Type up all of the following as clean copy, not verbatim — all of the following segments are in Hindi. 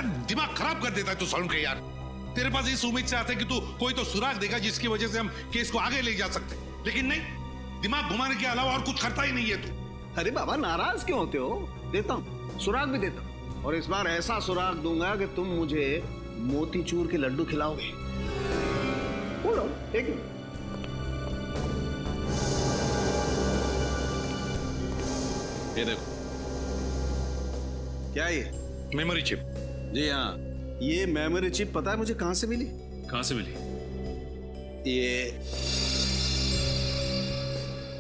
दिमाग खराब कर देता है तू सौरभ के यार। तेरे पास इस उम्मीद से आते कि तू कोई तो सुराग देगा जिसकी वजह से हम केस को आगे ले जा सकते, लेकिन नहीं, दिमाग घुमाने के अलावा और कुछ करता ही नहीं है तू। अरे बाबा नाराज क्यों होते हो? देता हूँ, सुराग भी देता हूँ, और इस बार ऐसा सुराग दूंगा कि तुम मुझे मोतीचूर के लड्डू खिलाओगे। बोलो एक मिनट। ये देखो, क्या ये? Memory chip. जी हाँ, ये मेमोरी चिप पता है मुझे कहां से मिली? कहां से मिली? ये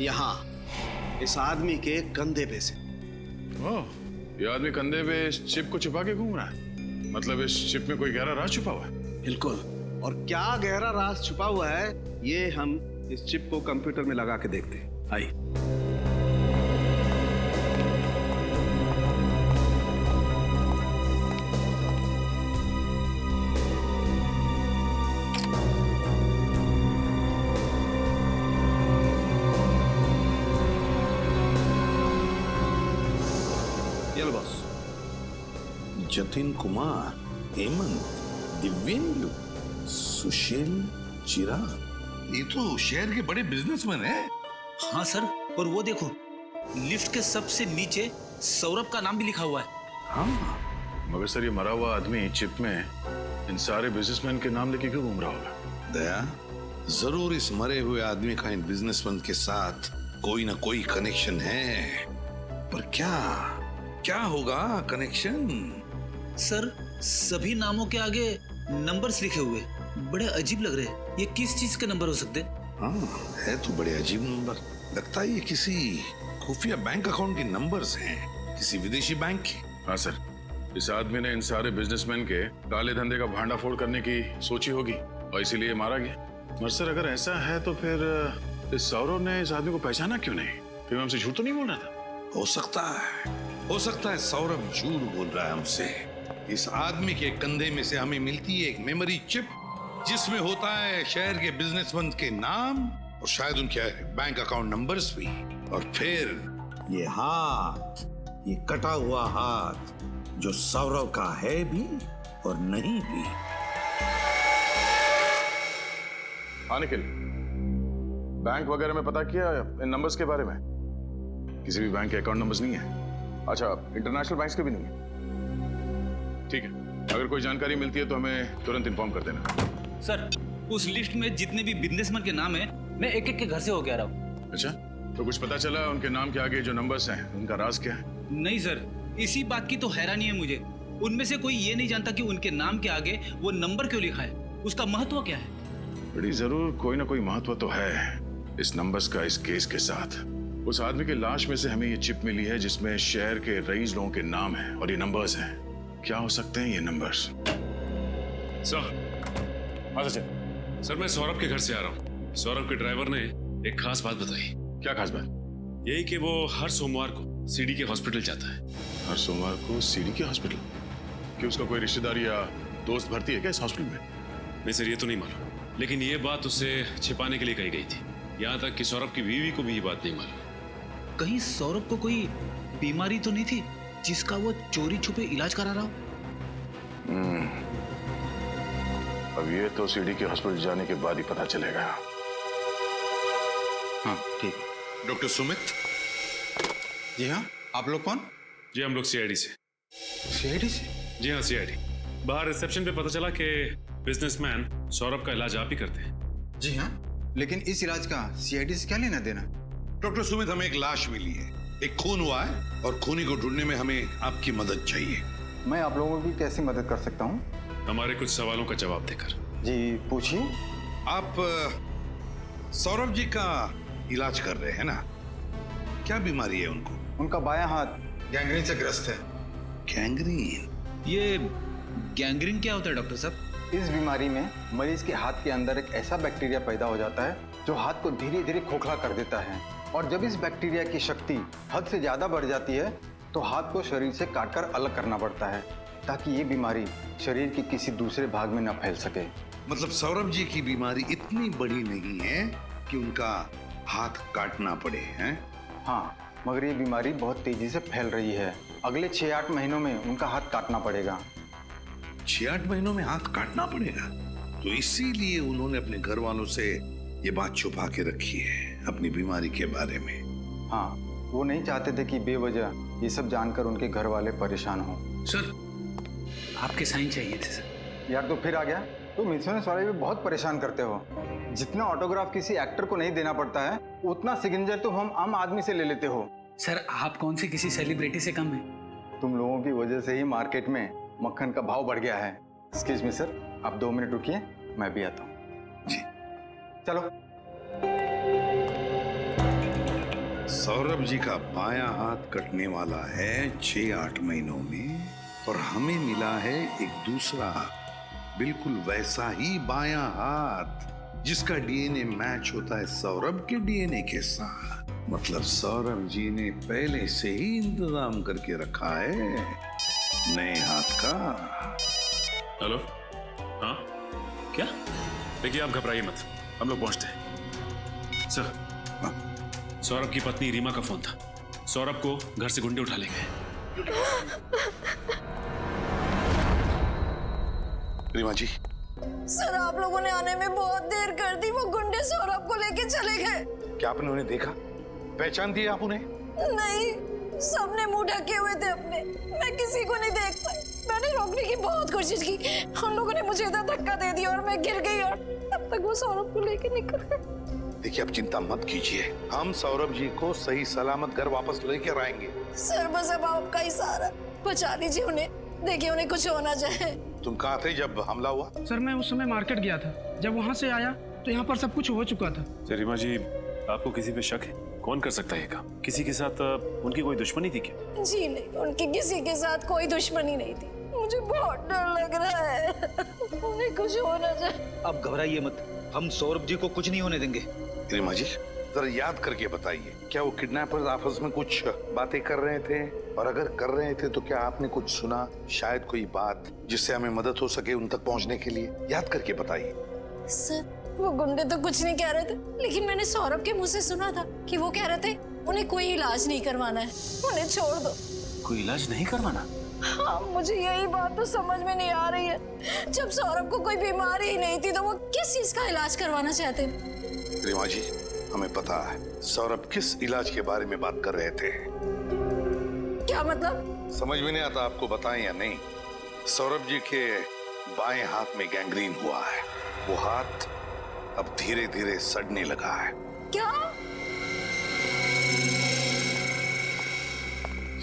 यहाँ इस आदमी के कंधे पे से। ओह, ये आदमी कंधे पे इस चिप को छुपा के घूम रहा है। मतलब इस चिप में कोई गहरा राज छुपा हुआ है। बिल्कुल, और क्या गहरा राज छुपा हुआ है ये हम इस चिप को कंप्यूटर में लगा के देखते हैं। आइए। जतिन कुमार, हेमंत, दिव्येंदु, सुशील, चिराग, ये तो शहर के बड़े बिजनेसमैन हैं। हाँ सर, और वो देखो, लिफ्ट के सबसे नीचे सौरभ का नाम भी लिखा हुआ है। हाँ, मगर सर ये मरा हुआ आदमी चिप में इन सारे बिजनेसमैन के नाम लेके क्यों घूम रहा होगा? दया, जरूर इस मरे हुए आदमी का इन बिजनेसमैन के साथ कोई ना कोई कनेक्शन है, पर क्या होगा कनेक्शन? सर, सभी नामों के आगे नंबर्स लिखे हुए, बड़े अजीब लग रहे हैं। ये किस चीज के नंबर हो सकते हैं? हाँ, है तो बड़े अजीब नंबर। लगता है ये किसी खुफिया बैंक अकाउंट के नंबर्स हैं, किसी विदेशी बैंक के। हाँ सर, इस आदमी ने इन सारे बिजनेसमैन के काले धंधे का भांडाफोड़ करने की सोची होगी और इसीलिए मारा गया। और सर अगर ऐसा है तो फिर इस सौरभ ने इस आदमी को पहचाना क्यों नहीं? फिर हमसे झूठ तो नहीं बोल रहा था? हो सकता है सौरभ झूठ बोल रहा है हमसे। इस आदमी के कंधे में से हमें मिलती है एक मेमोरी चिप जिसमें होता है शहर के बिजनेसमैन के नाम और शायद उनके बैंक अकाउंट नंबर्स भी। और फिर ये हाथ, ये कटा हुआ हाथ जो सौरभ का है भी और नहीं भी। हाँ निखिल, बैंक वगैरह में पता किया इन नंबर्स के बारे में? किसी भी बैंक के अकाउंट नंबर्स नहीं है। अच्छा, इंटरनेशनल बैंक्स के भी नहीं है? ठीक है, अगर कोई जानकारी मिलती है तो हमें तुरंत इन्फॉर्म कर देना। सर, उस लिस्ट में जितने भी बिजनेसमैन के नाम हैं, मैं एक एक के घर से होके आ रहा हूँ। अच्छा, तो कुछ पता चला उनके नाम के आगे जो नंबर्स हैं उनका राज क्या है? नहीं सर, इसी बात की तो हैरानी है मुझे। उनमें से कोई ये नहीं जानता कि उनके नाम के आगे वो नंबर क्यों लिखा है, उसका महत्व क्या है। बड़ी जरूर कोई ना कोई महत्व तो है इस नंबर्स का इस केस के साथ। उस आदमी की लाश में से हमें ये चिप मिली है जिसमें शहर के रईस लोगों के नाम हैं और ये नंबर्स हैं। क्या हो सकते हैं ये नंबर्स? सर, हाँ सचिन सर, मैं सौरभ के घर से आ रहा हूँ। सौरभ के ड्राइवर ने एक खास बात बताई। क्या खास बात? यही कि वो हर सोमवार को सीडी के हॉस्पिटल जाता है। हर सोमवार को सीडी के हॉस्पिटल? कि उसका कोई रिश्तेदार या दोस्त भर्ती है क्या इस हॉस्पिटल में? नहीं सर, ये तो नहीं मालूम, लेकिन ये बात उसे छिपाने के लिए कही गई थी। यहाँ तक कि सौरभ की बीवी को भी ये बात नहीं मालूम। कहीं सौरभ को कोई बीमारी तो नहीं थी जिसका वो चोरी छुपे इलाज करा रहा हो? अब ये तो सीडी के हॉस्पिटल जाने के बाद ही पता चलेगा। हाँ ठीक। डॉक्टर सुमित। जी हाँ, आप लोग कौन? जी हम लोग सीआईडी से। सीआईडी से? जी हाँ सीआईडी। बाहर रिसेप्शन पे पता चला कि बिजनेसमैन सौरभ का इलाज आप ही करते हैं। जी हाँ, लेकिन इस इलाज का सीआईडी से क्या लेना देना? डॉक्टर सुमित, हमें एक लाश मिली है, एक खून हुआ है और खूनी को ढूंढने में हमें आपकी मदद चाहिए। मैं आप लोगों की कैसी मदद कर सकता हूँ? हमारे कुछ सवालों का जवाब देकर। जी पूछिए। आप सौरभ जी का इलाज कर रहे हैं ना? क्या बीमारी है उनको? उनका बायां हाथ गैंग्रीन से ग्रस्त है। गैंग्रीन? ये गैंग्रीन क्या होता है डॉक्टर साहब? इस बीमारी में मरीज के हाथ के अंदर एक ऐसा बैक्टीरिया पैदा हो जाता है जो हाथ को धीरे धीरे खोखला कर देता है, और जब इस बैक्टीरिया की शक्ति हद से ज्यादा बढ़ जाती है तो हाथ को शरीर से काटकर अलग करना पड़ता है ताकि ये बीमारी शरीर के किसी दूसरे भाग में न फैल सके। मतलब सौरभ जी की बीमारी इतनी बड़ी नहीं है कि उनका हाथ काटना पड़े, हैं? हाँ, मगर ये बीमारी बहुत तेजी से फैल रही है। अगले 6-8 महीनों में उनका हाथ काटना पड़ेगा। 6-8 महीनों में हाथ काटना पड़ेगा। तो इसीलिए उन्होंने अपने घर वालों से ये बात छुपा के रखी है अपनी बीमारी के बारे में। हाँ, वो नहीं चाहते थे कि बेवजह ये सब जानकर उनके घर वाले परेशान हों। सर आपके साइन चाहिए थे सर। यार तो फिर आ गया। तुम इंश्योरेंस वाले भी बहुत परेशान करते हो। जितना ऑटोग्राफ किसी एक्टर को नहीं देना पड़ता है, उतना सिग्नेचर तो हम आम आदमी से ले लेते हो। सर आप कौन से किसी सेलिब्रिटी से कम है? तुम लोगों की वजह से ही मार्केट में मक्खन का भाव बढ़ गया है। एक्सक्यूज मी सर, आप 2 मिनट रुकिए, मैं भी आता हूँ। जी चलो। सौरभ जी का बायां हाथ कटने वाला है 6-8 महीनों में, और हमें मिला है एक दूसरा बिल्कुल वैसा ही बायां हाथ जिसका डीएनए मैच होता है सौरभ के डीएनए के साथ। मतलब सौरभ जी ने पहले से ही इंतजाम करके रखा है नए हाथ का। हेलो, हाँ क्या? देखिए आप घबराइए मत, हम लोग पहुंचते हैं। सर, सौरभ की पत्नी रीमा का फोन था। सौरभ को घर से गुंडे उठा ले गए। रीमा जी, सर आप लोगों ने आने में बहुत देर कर दी। वो गुंडे सौरभ को लेके चले गए। क्या आपने उन्हें देखा, पहचान दिया आप उन्हें? नहीं, सबने मुंह ढके हुए थे अपने। मैं किसी को नहीं देख पाई। मैंने रोकने की बहुत कोशिश की, उन लोगों ने मुझे इधर धक्का दे दिया और मैं गिर गई, और तब तक वो सौरभ को लेके निकल गए। देखिए आप चिंता मत कीजिए, हम सौरभ जी को सही सलामत घर वापस लेकर आएंगे। सर बस अब आपका ही सहारा, बचा लीजिए उन्हें। देखिए उन्हें कुछ होना जाए। तुम कहाँ थे जब हमला हुआ? सर मैं उस समय मार्केट गया था। जब वहाँ से आया तो यहाँ पर सब कुछ हो चुका था। रीमा जी, आपको किसी पे शक है? कौन कर सकता है ये काम? किसी के साथ उनकी कोई दुश्मनी थी क्या? जी नहीं, उनकी किसी के साथ कोई दुश्मनी नहीं थी। मुझे बहुत डर लग रहा है, उन्हें कुछ होना जाए। आप घबराइए मत, हम सौरभ जी को कुछ नहीं होने देंगे। रीमा जी जरा याद करके बताइए, क्या वो किडनैपर्स आपस में कुछ बातें कर रहे थे? और अगर कर रहे थे तो क्या आपने कुछ सुना, शायद कोई बात जिससे हमें मदद हो सके उन तक पहुंचने के लिए? याद करके बताइए। सर वो गुंडे तो कुछ नहीं कह रहे थे, लेकिन मैंने सौरभ के मुंह से सुना था कि वो कह रहे थे उन्हें कोई इलाज नहीं करवाना है, उन्हें छोड़ दो। कोई इलाज नहीं करवाना? हाँ, मुझे यही बात तो समझ में नहीं आ रही है। जब सौरभ को कोई बीमारी ही नहीं थी तो वो किस चीज का इलाज करवाना चाहते? रीमा जी हमें पता है सौरभ किस इलाज के बारे में बात कर रहे थे। क्या मतलब? समझ में नहीं आता आपको बताएं या नहीं। सौरभ जी के बाएं हाथ में गैंग्रीन हुआ है, वो हाथ अब धीरे धीरे सड़ने लगा है। क्या?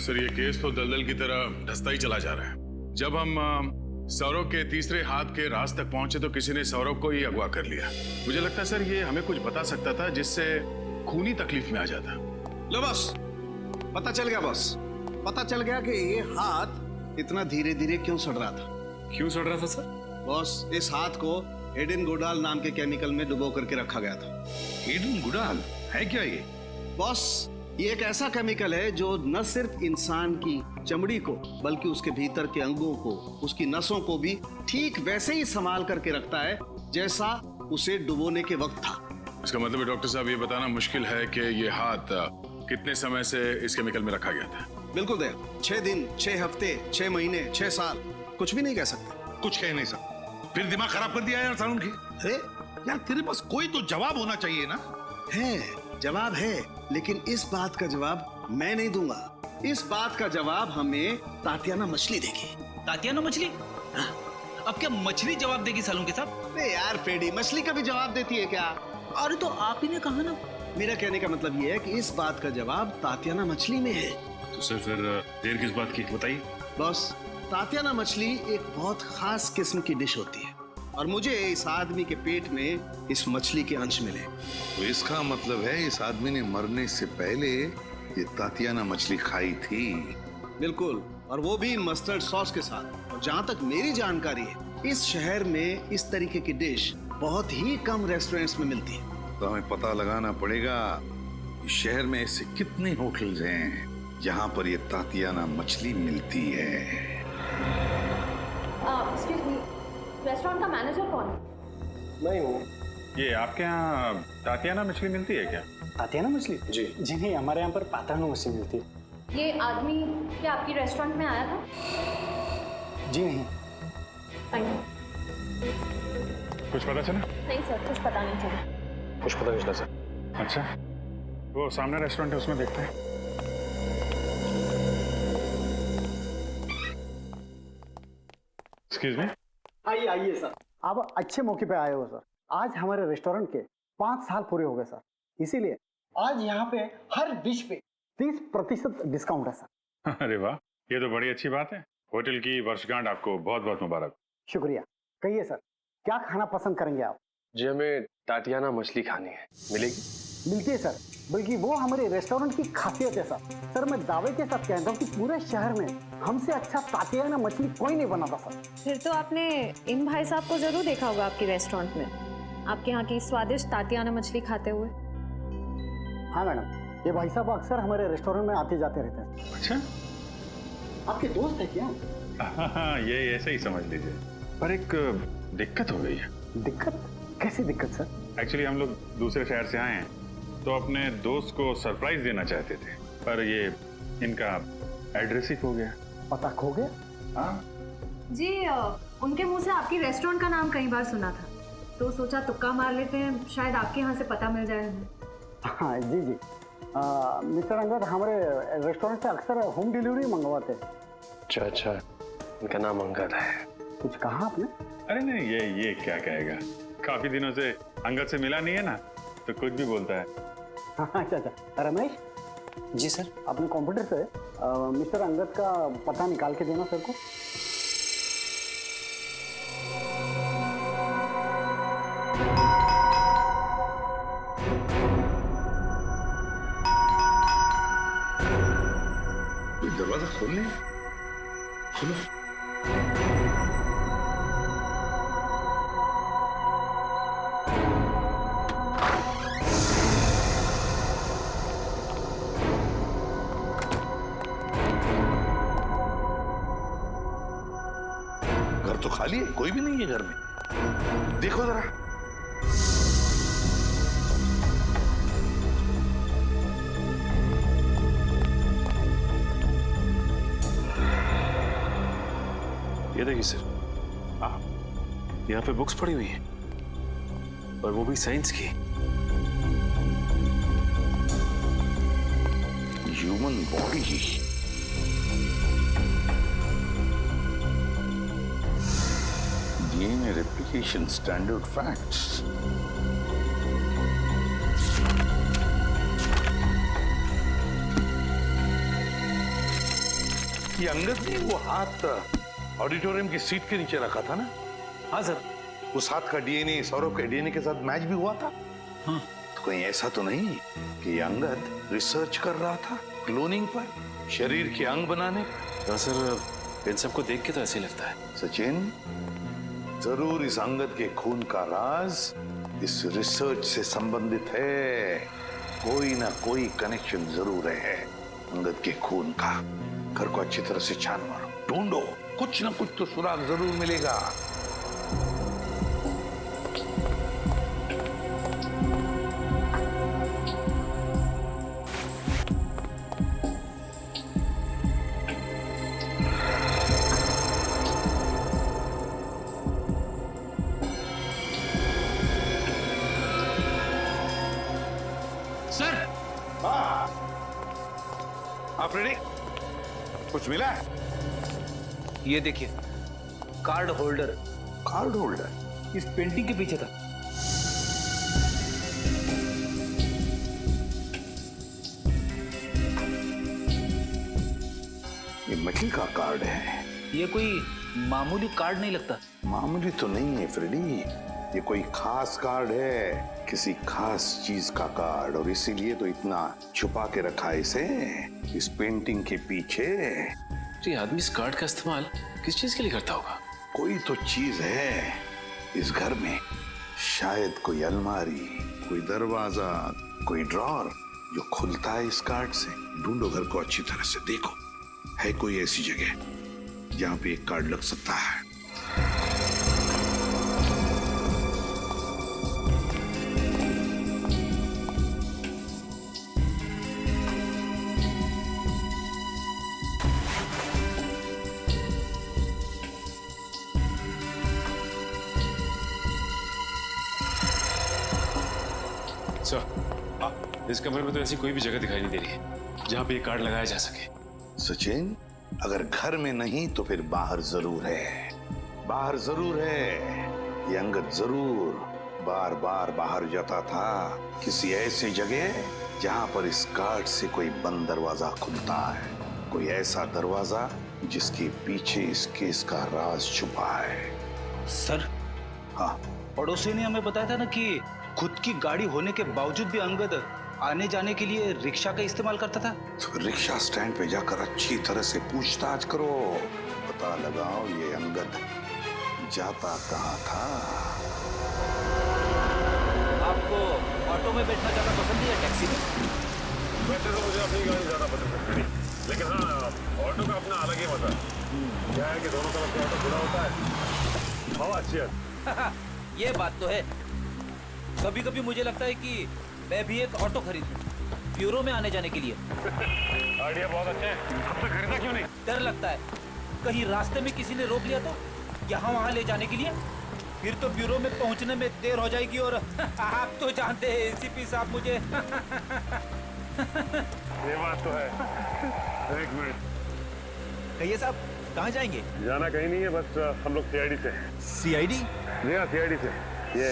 सर ये केस तो दलदल की तरह धंसता ही चला जा रहा है। जब हम सौरभ के तीसरे हाथ के राज तक पहुंचे तो किसी ने सौरभ को ही अगवा कर लिया। मुझे लगता है सर ये हमें कुछ बता सकता था जिससे खूनी तकलीफ में आ जाता। लो बस, पता चल गया बस। पता चल गया कि ये हाथ इतना धीरे धीरे क्यों सड़ रहा था। क्यों सड़ रहा था सर? बॉस, इस हाथ को एडेन गुडाल नाम के केमिकल में डुबो करके रखा गया था। एडेन गुडाल है क्या ये? बॉस, ये एक ऐसा केमिकल है जो न सिर्फ इंसान की चमड़ी को बल्कि उसके भीतर के अंगों को, उसकी नसों को भी ठीक वैसे ही संभाल करके रखता है जैसा उसे डुबोने के वक्त था। इसका मतलब है डॉक्टर साहब ये बताना मुश्किल है कि ये हाथ कितने समय से इस केमिकल में रखा गया था। बिल्कुल दया, 6 दिन, 6 हफ्ते, 6 महीने, 6 साल, कुछ भी नहीं कह सकते। कुछ कह नहीं सकता। फिर दिमाग खराब कर दिया यार सारुण की। अरे यार तेरे पास कोई तो जवाब होना चाहिए ना। है, जवाब है, लेकिन इस बात का जवाब मैं नहीं दूंगा। इस बात का जवाब हमें तातियाना मछली देगी। तातियाना मछली? अब क्या मछली जवाब देगी सालों के साथ? अरे यार फेडी, मछली का भी जवाब देती है क्या? अरे तो आप ही ने कहा ना। मेरा कहने का मतलब ये है कि इस बात का जवाब तातियाना मछली में है। तो सर फिर देर किस बात की बताइए। बॉस, तातियाना मछली एक बहुत खास किस्म की डिश होती है और मुझे इस आदमी के पेट में इस मछली के अंश मिले। तो इसका मतलब है इस आदमी ने मरने से पहले ये तातियाना मछली खाई थी। बिल्कुल, और वो भी मस्टर्ड सॉस के साथ। और जहाँ तक मेरी जानकारी है, इस शहर में इस तरीके की डिश बहुत ही कम रेस्टोरेंट्स में मिलती है। तो हमें पता लगाना पड़ेगा शहर में ऐसे कितने होटल्स हैं जहाँ पर ये तातियाना मछली मिलती है। एक्सक्यूज मी, रेस्टोरेंट का मैनेजर कौन है? मैं हूँ। ये आपके यहाँ तातियाना मछली मिलती है क्या? तातियाना मछली? जी नहीं, हमारे यहाँ पर पाताना मछली मिलती है। ये आदमी क्या आपकी रेस्टोरेंट में आया था? जी नहीं। Thank you. कुछ पता चला? नहीं सर, कुछ पता नहीं चला। कुछ पता नहीं चला सर। अच्छा, वो सामने रेस्टोरेंट है, उसमें देखते हैं। Excuse me. आइए आइए सर, आप अच्छे मौके पे आए हो सर। आज हमारे रेस्टोरेंट के 5 साल पूरे हो गए सर, इसीलिए आज यहाँ पे हर डिश पे 30% डिस्काउंट है सर। अरे वाह, ये तो बड़ी अच्छी बात है। होटल की वर्षगांठ आपको बहुत बहुत मुबारक। शुक्रिया। कहिए सर, क्या खाना पसंद करेंगे आप? जी हमें टाटियाना मछली खानी है, मिलेगी? मिलती है सर, बल्कि वो हमारे रेस्टोरेंट की खासियत है सर। सर मैं दावे के साथ कहता हूँ कि पूरे शहर में हमसे अच्छा टाटियाना मछली कोई नहीं बनाता सर। फिर तो आपने इन भाई साहब को जरूर देखा होगा आपके रेस्टोरेंट में, आपके यहाँ की स्वादिष्ट टाटियाना मछली खाते हुए। हाँ मैडम, ये भाई साहब अक्सर हमारे रेस्टोरेंट में आते जाते रहते हैं। अच्छा, आपके दोस्त है क्या? हाँ, ये ऐसे ही समझ लीजिए। पर एक दिक्कत हो गई है। दिक्कत? कैसी दिक्कत सर? एक्चुअली हम लोग दूसरे शहर से आए हैं, तो अपने दोस्त को सरप्राइज देना चाहते थे, पर ये इनका एड्रेस ही खो गया। पता खो गया? हाँ जी, उनके मुंह से आपकी रेस्टोरेंट का नाम कई बार सुना था, तो सोचा तुक्का मार लेते हैं, शायद आपके यहाँ से पता मिल जाए हमें। हाँ जी जी, मिस्टर अंगद हमारे रेस्टोरेंट से अक्सर होम डिलीवरी मंगवाते हैं। अच्छा अच्छा, इनका नाम अंगद है। कुछ कहा आपने? अरे नहीं, ये क्या कहेगा, काफी दिनों से अंगद से मिला नहीं है ना, तो कुछ भी बोलता है। अच्छा अच्छा, रमेश जी सर। अपने कंप्यूटर से मिस्टर अंगद का पता निकाल के देना सर को। दरवाजा खोल ले, खोलो। घर तो खाली है, कोई भी नहीं है घर में। देखो जरा। ये देखिए सर, यहाँ पे बुक्स पड़ी हुई हैं, और वो भी साइंस की। Human body, DNA replication, standard facts. ये अंगद ने वो हाथ ऑडिटोरियम की सीट के नीचे रखा था ना? हाँ सर। उस हाथ का डीएनए सौरभ के डीएनए के साथ मैच भी हुआ था। हाँ। तो कहीं ऐसा तो नहीं कि ये अंगद रिसर्च कर रहा था क्लोनिंग पर, शरीर के अंग बनाने पर? हाँ सर, इन सबको देख के तो ऐसे लगता है। सचिन, जरूर इस अंगद के खून का राज इस रिसर्च से संबंधित है। कोई ना कोई कनेक्शन जरूर है अंगद के खून का। घर को अच्छी तरह से छान मारो, ढूंढो, कुछ ना कुछ तो सुराग जरूर मिलेगा। सर, आप रेडी? कुछ मिला है? ये देखिए, कार्ड होल्डर। कार्ड होल्डर इस पेंटिंग के पीछे था। ये मछली का कार्ड है। ये कोई मामूली कार्ड नहीं लगता। मामूली तो नहीं है फ्रेडी, ये कोई खास कार्ड है, किसी खास चीज का कार्ड, और इसीलिए तो इतना छुपा के रखा है इसे इस पेंटिंग के पीछे। ये आदमी इस कार्ड का इस्तेमाल किस चीज के लिए करता होगा? कोई तो चीज है इस घर में, शायद कोई अलमारी, कोई दरवाजा, कोई ड्रॉर जो खुलता है इस कार्ड से। ढूंढो घर को अच्छी तरह से, देखो है कोई ऐसी जगह जहां पे एक कार्ड लग सकता है। सर, इस कमरे में तो ऐसी कोई भी जगह दिखाई नहीं दे रही है जहाँ पे ये कार्ड लगाया जा सके। सचिन, अगर घर में नहीं तो फिर बाहर जरूर है। बाहर जरूर है। ये अंगद जरूर बार बार बाहर जाता था, किसी ऐसी जगह जहां पर इस कार्ड से कोई बंद दरवाजा खुलता है, कोई ऐसा दरवाजा जिसके पीछे इस केस का राज छुपा है। सर, हाँ, पड़ोसी ने हमें बताया था ना कि खुद की गाड़ी होने के बावजूद भी अंगद आने जाने के लिए रिक्शा का इस्तेमाल करता था। तो रिक्शा स्टैंड पे जाकर अच्छी तरह से पूछताछ करो, पता लगाओ ये अंगद जाता कहाँ था। आपको ऑटो में बैठना ज्यादा पसंद है या टैक्सी में? वैसे तो मुझे अपनी गाड़ी ज्यादा पसंद है, लेकिन हाँ, ऑटो का अपना अलग ही मजा है। क्या है कि दोनों तरफ से ऑटो खुला होता है, हवा अच्छी है। ये बात तो है। कभी कभी मुझे लगता है कि मैं भी एक ऑटो खरीदूं, ब्यूरो में आने जाने के लिए। आइडिया बहुत अच्छा है, अब तक खरीदा क्यों नहीं? डर लगता है कहीं रास्ते में किसी ने रोक लिया तो, यहाँ वहाँ ले जाने के लिए, फिर तो ब्यूरो में पहुँचने में देर हो जाएगी। और आप तो जानते हैं एसीपी साहब मुझे। ये बात तो है। एक मिनट, कहिए साहब, कहाँ जाएंगे? जाना कहीं नहीं है, बस हम लोग सीआईडी से। सीआईडी? जी हाँ, सीआईडी से। ये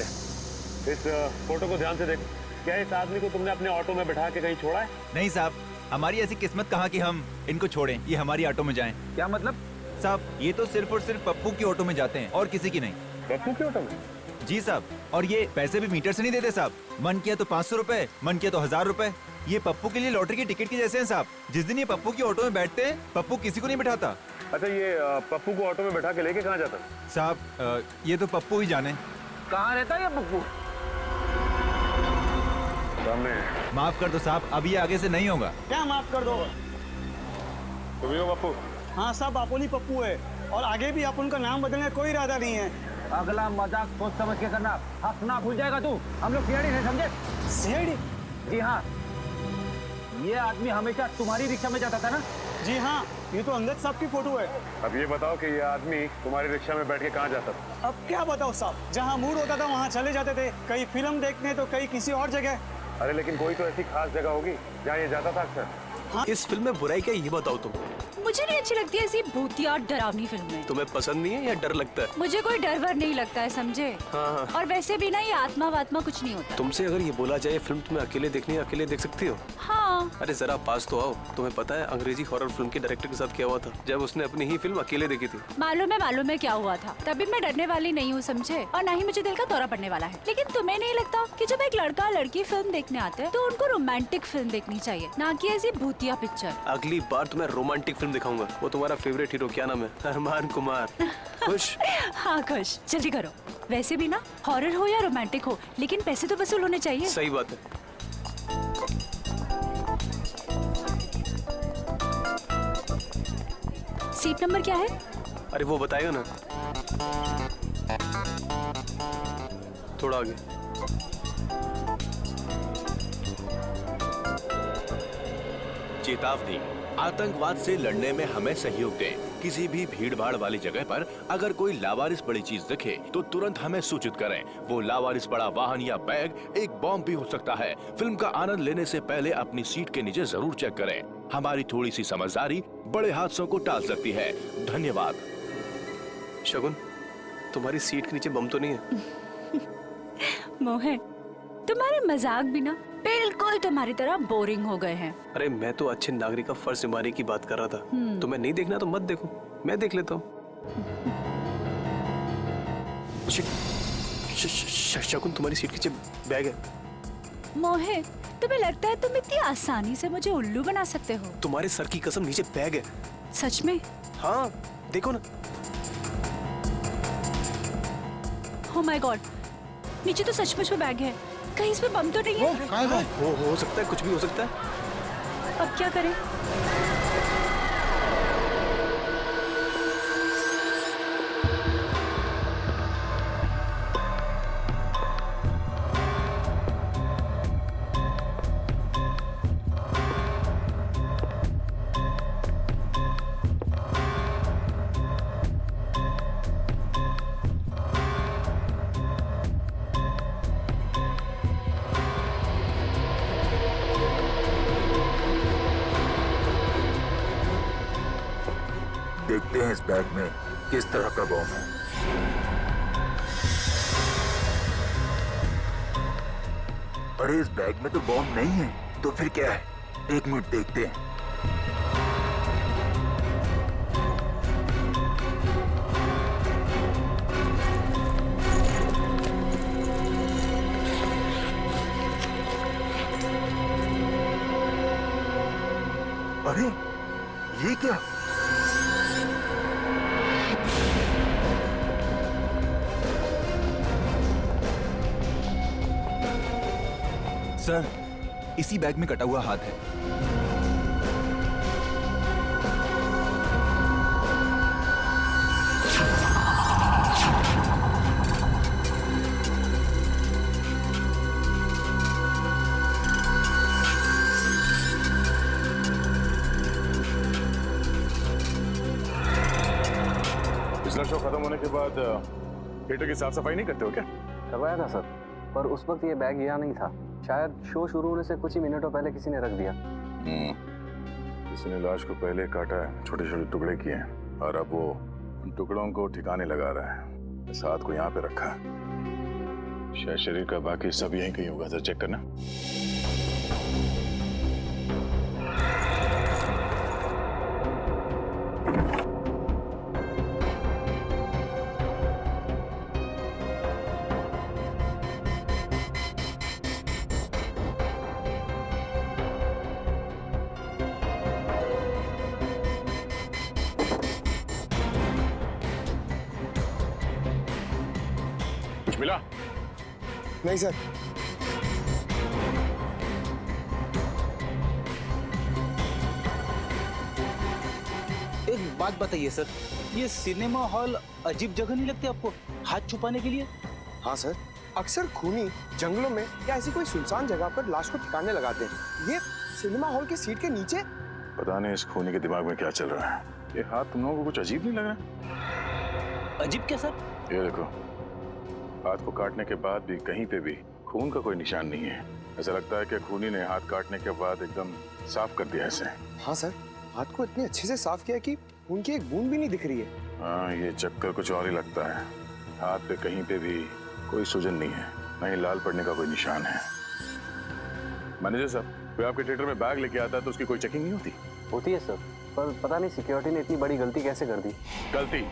इस फोटो को ध्यान से देखो। क्या इस आदमी को तुमने अपने ऑटो में बैठा के कहीं छोड़ा है? नहीं साहब, हमारी ऐसी किस्मत कहाँ कि हम इनको छोड़ें, ये हमारी ऑटो में जाएं। क्या मतलब? साहब, ये तो सिर्फ और सिर्फ पप्पू की ऑटो में जाते हैं और किसी की नहीं। पप्पू की ऑटो में? जी साहब, और ये पैसे भी मीटर से नहीं देते साहब। मन किया तो 500 रुपए, मन किया तो 1000 रुपए। ये पप्पू के लिए लॉटरी की टिकट के जैसे हैं साहब। जिस दिन ये पप्पू की ऑटो में बैठते हैं, पप्पू किसी को नहीं बैठाता। अच्छा, ये पप्पू को ऑटो में बैठा के लेके कहाँ जाता? साहब, ये तो पप्पू ही जाने। कहाँ रहता है ये पप्पू? सामने। माफ कर दो साहब, अब ये आगे से नहीं होगा। क्या माफ कर दो? तुम ही हो पप्पू? हाँ साहब, अपन ही पप्पू है और आगे भी अपन का नाम बदलने का कोई इरादा नहीं है। अगला मजाक सोच समझ के करना, हंसना भूल जाएगा तू। हम लोग सीआईडी से, समझे? सीआईडी? जी हाँ, ये आदमी हमेशा तुम्हारी रिक्शा में जाता था ना? जी हाँ, ये तो अंगद साहब की फोटो है। अब ये बताओ कि ये आदमी तुम्हारी रिक्शा में बैठ के कहाँ जाता था? अब क्या बताओ साहब, जहाँ मूड होता था वहाँ चले जाते थे, कहीं फिल्म देखने तो कहीं किसी और जगह। अरे लेकिन कोई तो ऐसी खास जगह होगी जहाँ ये जाता था अक्सर। हाँ? इस फिल्म में बुराई क्या, ये बताओ तुम। मुझे नहीं अच्छी लगती ऐसी भूतिया डरावनी फिल्में। तुम्हें पसंद नहीं है या डर लगता है? मुझे कोई डर वर नहीं लगता है, समझे? हाँ। और वैसे भी ना ये आत्मा वात्मा कुछ नहीं होता। तुमसे अगर ये बोला जाए फिल्म तुम्हें अकेले देखनी है, अकेले देख सकती हो? हाँ। अरे जरा पास तो आओ। तुम्हें पता है अंग्रेजी हॉरर फिल्म के डायरेक्टर के साथ क्या हुआ था जब उसने अपनी ही फिल्म अकेले देखी थी? मालूम है क्या हुआ था। तभी मैं डरने वाली नहीं हूँ, समझे? और ना ही मुझे दिल का दौरा पड़ने वाला है। लेकिन तुम्हें नहीं लगता कि जब एक लड़का लड़की फिल्म देखने आते हैं तो उनको रोमांटिक फिल्म देखनी चाहिए, ना कि ऐसी भूतिया पिक्चर? अगली बार तुम्हें रोमांटिक फिल्म दिखाऊंगा। वो तुम्हारा फेवरेट हीरो क्या नाम है? अरमान कुमार। खुश? हाँ खुश। जल्दी करो। वैसे भी ना, हॉरर हो या रोमांटिक हो, लेकिन पैसे तो वसूल होने चाहिए। सही बात है। सीट नंबर क्या है? अरे वो बताएगा ना, थोड़ा आगे। चेतावनी, आतंकवाद से लड़ने में हमें सहयोग दें। किसी भी भीड़ भाड़ वाली जगह पर अगर कोई लावारिस बड़ी चीज दिखे तो तुरंत हमें सूचित करें। वो लावारिस बड़ा वाहन या बैग एक बॉम्ब भी हो सकता है। फिल्म का आनंद लेने से पहले अपनी सीट के नीचे जरूर चेक करें। हमारी थोड़ी सी समझदारी बड़े हादसों को टाल सकती है। धन्यवाद। शगुन, तुम्हारी सीट के नीचे बम तो नहीं है? मोहे, तुम्हारे मजाक भी ना बिल्कुल तुम्हारी तरह बोरिंग हो गए हैं। अरे मैं तो अच्छे नागरिक का फर्ज निभाने की बात कर रहा था। तुम्हें नहीं देखना तो मत देखो, मैं देख लेता हूँ। शगुन, तुम्हारी सीट के नीचे बैग है। मोहे, तुम्हें लगता है तुम इतनी आसानी से मुझे उल्लू बना सकते हो? तुम्हारे सर की कसम, नीचे बैग है। सच में? हाँ, देखो ना। Oh my God, नीचे तो सचमुच में बैग है। कहीं इसमें बम तो नहीं है? हो सकता है, कुछ भी हो सकता है। अब क्या करें? इस बैग में किस तरह का बॉम्ब है। अरे इस बैग में तो बॉम्ब नहीं है, तो फिर क्या है? एक मिनट देखते हैं। अरे ये क्या? सर, इसी बैग में कटा हुआ हाथ है। पिछला शो खत्म होने के बाद थिएटर की साफ सफाई नहीं करते हो क्या? करवाया था सर, पर उस वक्त ये बैग यहाँ नहीं था। शायद शो शुरू होने से कुछ ही मिनटों पहले किसी ने रख दिया। किसी ने लाश को पहले काटा है, छोटे छोटे टुकड़े किए हैं और अब वो उन टुकड़ों को ठिकाने लगा रहा है। इस हाथ को यहाँ पे रखा है। शायद शरीर का बाकी सब यहीं कहीं होगा। सर चेक करना। कुछ मिला? नहीं सर। एक बात बताइए सर, ये सिनेमा हॉल अजीब जगह नहीं लगती आपको हाथ छुपाने के लिए? हाँ सर, अक्सर खूनी जंगलों में या ऐसी कोई सुनसान जगह पर लाश को ठिकाने लगाते हैं। ये सिनेमा हॉल की सीट के नीचे। पता नहीं इस खूनी के दिमाग में क्या चल रहा है। ये हाथ तुम लोगों को कुछ अजीब नहीं लग रहा? अजीब क्या सर? ये देखो, हाथ को काटने के बाद भी कहीं पे भी खून का कोई निशान नहीं है। ऐसा लगता है कि खूनी ने हाथ काटने के बाद एकदम साफ कर दिया इसे। हाँ सर, हाथ को इतने अच्छे से साफ किया कि उनकी एक बूंद भी नहीं दिख रही है। हाँ, ये चक्कर कुछ और ही लगता है। हाथ पे कहीं पे भी कोई सूजन नहीं है, न ही लाल पड़ने का कोई निशान है। मैनेजर साहब, कोई आपके थिएटर में बैग लेके आता है तो उसकी कोई चेकिंग नहीं होती? होती है सर, पर पता नहीं सिक्योरिटी ने इतनी बड़ी गलती कैसे कर दी। गलती?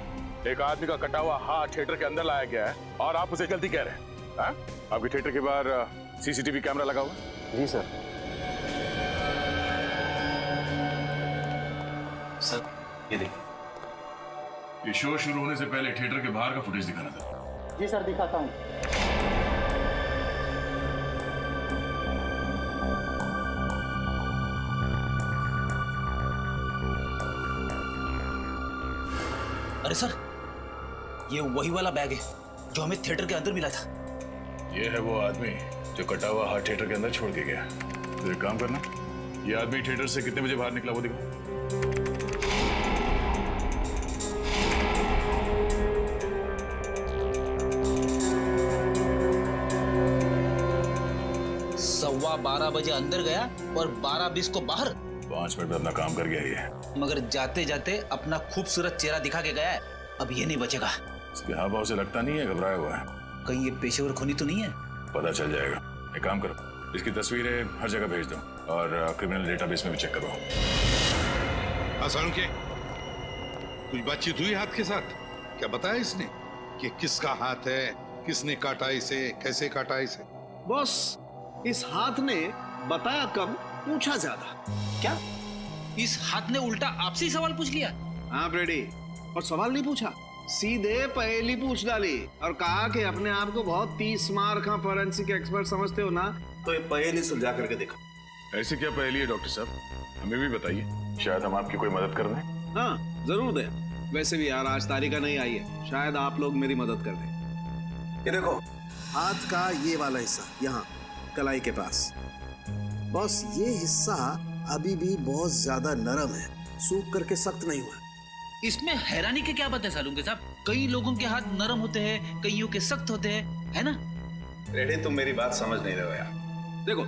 एक आदमी का कटा हुआ हाथ थिएटर के अंदर लाया गया है और आप उसे गलती कह रहे हैं? हाँ? आपके थिएटर के बाहर सीसीटीवी कैमरा लगा हुआ? जी सर। सर ये देखिए, ये शो शुरू होने से पहले थिएटर के बाहर का फुटेज दिखाना था। जी सर, दिखाता हूँ। अरे सर, ये वही वाला बैग है जो हमें थिएटर के अंदर मिला था। ये है वो आदमी जो कटा हुआ हाथ थिएटर के अंदर छोड़ के गया। तो एक काम करना, ये आदमी थिएटर से कितने बजे बाहर निकला वो देखो। सवा 12 बजे अंदर गया और 12:20 को बाहर। 5 मिनट में अपना काम कर गया ये। मगर जाते जाते अपना खूबसूरत चेहरा दिखा के गया है। अब ये नहीं बचेगा। इसके हाव भाव से लगता नहीं है घबराया हुआ है। कहीं ये पेशेवर खूनी तो नहीं है? पता चल जाएगा। एक काम करो, इसकी तस्वीरें हर जगह भेज दो और क्रिमिनल डेटाबेस में भी चेक करवाओ। के कुछ बातचीत हुई हाथ के साथ? क्या बताया इसने कि किसका हाथ है, किसने काटा इसे, कैसे काटा इसे? बॉस, इस हाथ ने बताया कम, पूछा ज्यादा। क्या इस हाथ ने उल्टा आपसे ही सवाल पूछ लिया? हाँ ब्रेडी, और सवाल नहीं पूछा, सीधे पहेली पूछ डाली और कहा कि अपने आप को बहुत 30 मार का फोरेंसिक एक्सपर्ट समझते हो ना, तो ये पहेली सुलझा करके देखो। ऐसी क्या पहेली है डॉक्टर साहब, हमें भी बताइए, शायद हम आपकी कोई मदद कर दें। हाँ जरूर दे। वैसे भी यार आज तारीखा नहीं आई है, शायद आप लोग मेरी मदद कर दें। ये देखो, हाथ का ये वाला हिस्सा यहाँ कलाई के पास। बस ये हिस्सा अभी भी बहुत ज्यादा नरम है, सूख करके सख्त नहीं हुआ। इसमें हैरानी की क्या बात है सालुंके साहब? कई लोगों के हाथ नरम होते हैं, कईयों के सख्त होते हैं, है ना? रेडी, तुम मेरी बात समझ नहीं रहे हो यार। देखो,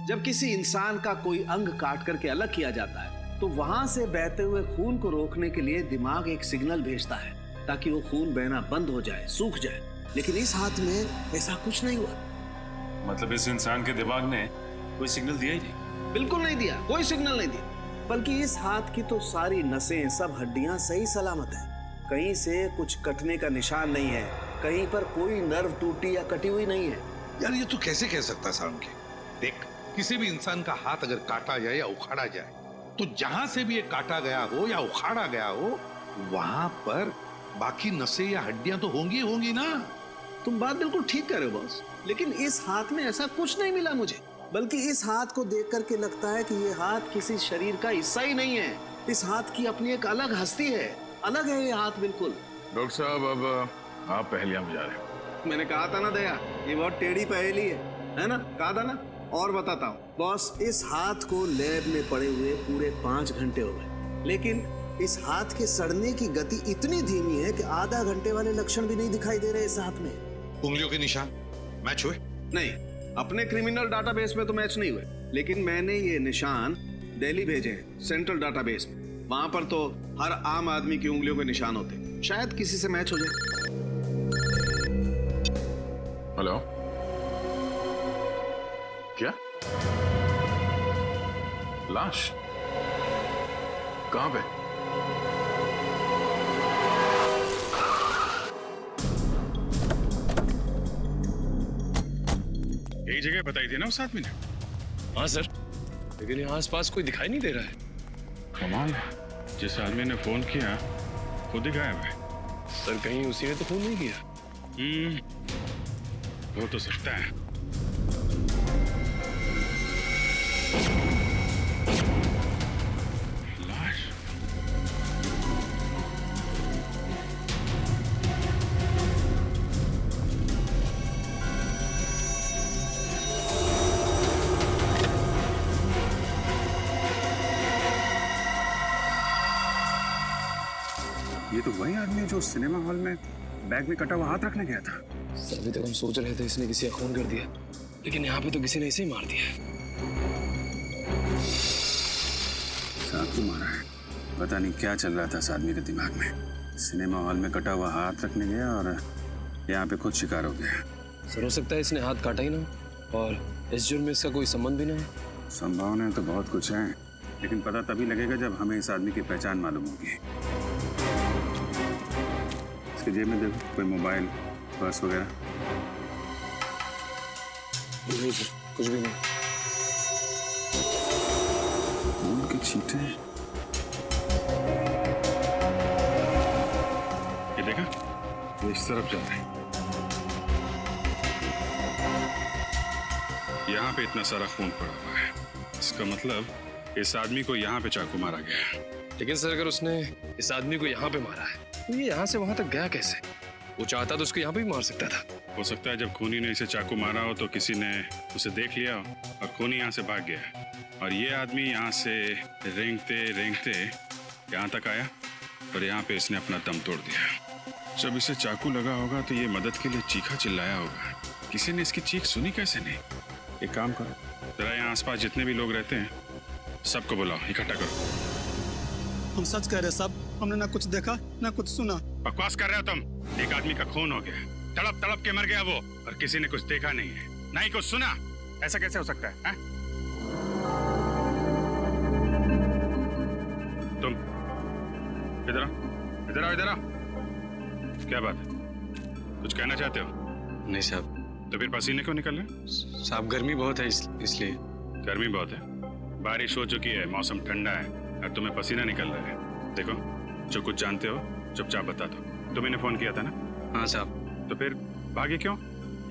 जब किसी इंसान का कोई अंग काट करके अलग किया जाता है तो वहां से बहते हुए खून को रोकने के लिए दिमाग एक सिग्नल भेजता है ताकि वो खून बहना बंद हो जाए, सूख जाए। लेकिन इस हाथ में ऐसा कुछ नहीं हुआ। मतलब इस इंसान के दिमाग ने कोई सिग्नल दिया ही नहीं? बिल्कुल नहीं दिया, कोई सिग्नल नहीं दिया। बल्कि इस हाथ की तो सारी नसें, सब हड्डियां सही सलामत है। कहीं से कुछ कटने का निशान नहीं है, कहीं पर कोई नर्व टूटी या कटी हुई नहीं है। यार ये तू कैसे कह सकता शाम के? देख, किसी भी इंसान का हाथ अगर काटा जाए या उखाड़ा जाए तो जहां से भी ये काटा गया हो या उखाड़ा गया हो वहां पर बाकी नसें या हड्डियां तो होंगी होंगी ना। तुम बात बिल्कुल ठीक कह रहे हो बॉस, लेकिन इस हाथ में ऐसा कुछ नहीं मिला मुझे। बल्कि इस हाथ को देख करके लगता है कि ये हाथ किसी शरीर का हिस्सा ही नहीं है। इस हाथ की अपनी एक अलग हस्ती है, अलग है ये हाथ बिल्कुल। डॉक्टर साहब, अब आप पहेलियां बुझा रहे हो। मैंने कहा था ना दया, ये बहुत टेढ़ी पहेली है ना? कहा था ना। और बताता हूँ बॉस, इस हाथ को लैब में पड़े हुए पूरे 5 घंटे हो गए, लेकिन इस हाथ के सड़ने की गति इतनी धीमी है कि आधा घंटे वाले लक्षण भी नहीं दिखाई दे रहे इस हाथ में। उंगलियों के निशान मैच हुए? नहीं, अपने क्रिमिनल डाटाबेस में तो मैच नहीं हुए, लेकिन मैंने ये निशान दिल्ली भेजे हैं सेंट्रल डाटाबेस में। वहां पर तो हर आम आदमी की उंगलियों के निशान होते हैं, शायद किसी से मैच हो जाए। हेलो, क्या लाश कहां पे? यही जगह बताई थी ना उस आदमी ने? हाँ सर, लेकिन यहाँ आसपास कोई दिखाई नहीं दे रहा है। कमाल है, जिस आदमी ने फोन किया खुद ही गायब है। सर कहीं उसी ने तो फोन नहीं किया? हो तो सकता है। लाश? ये तो वही आदमी है जो सिनेमा हॉल में बैग में कटा हुआ हाथ रखने गया था। सर अभी तक हम सोच रहे थे इसने किसी का खून कर दिया, लेकिन यहाँ पे तो किसी ने इसे ही मार दिया। चाकू मारा है। पता नहीं क्या चल रहा था इस आदमी के दिमाग में। सिनेमा हॉल में कटा हुआ हाथ रखने गया और यहाँ पे खुद शिकार हो गया। सर हो सकता है इसने हाथ काटा ही ना हो और इस जुर्म में इसका कोई संबंध भी ना हो। संभावनाएं तो बहुत कुछ है, लेकिन पता तभी लगेगा जब हमें इस आदमी की पहचान मालूम होगी। इसके जेब में देखो, कोई मोबाइल, पर्स वगैरह? नहीं सर, कुछ भी नहीं। खून के छींटे। ये देखा, ये इस तरफ जा रहे हैं। यहाँ पे इतना सारा खून पड़ा हुआ है, इसका मतलब इस आदमी को यहाँ पे चाकू मारा गया है। लेकिन सर अगर उसने इस आदमी को यहाँ पे मारा है तो ये यहाँ से वहां तक गया कैसे? वो चाहता तो उसको यहाँ पे भी मार सकता था। हो सकता है जब खूनी ने इसे चाकू मारा हो तो किसी ने उसे देख लिया हो और खूनी यहाँ से भाग गया और ये आदमी यहाँ से रेंगते रेंगते यहाँ तक आया और यहाँ पे इसने अपना दम तोड़ दिया। जब इसे चाकू लगा होगा तो ये मदद के लिए चीखा चिल्लाया होगा। किसी ने इसकी चीख सुनी कैसे नहीं? एक काम करो, जरा यहाँ आसपास जितने भी लोग रहते हैं सबको बुलाओ, इकट्ठा करो। हम सच कह रहे साहब, हमने ना कुछ देखा ना कुछ सुना। बकवास कर रहे हो तुम। एक आदमी का खून हो गया, तड़प तड़प के मर गया वो, और किसी ने कुछ देखा नहीं है, ना ही कुछ सुना। ऐसा कैसे हो सकता है? तुम इधर आओ, इधर आओ, इधर आओ। क्या बात है, कुछ कहना चाहते हो? नहीं साहब। तो फिर पसीने क्यों निकल रहे? साहब गर्मी बहुत है इसलिए। गर्मी बहुत है, बारिश हो चुकी है, मौसम ठंडा है और तुम्हें पसीना निकल रहा है। देखो, जो कुछ जानते हो चुपचाप बता दो। तुम्हें फोन किया था ना? हाँ साहब। तो फिर भागे क्यों?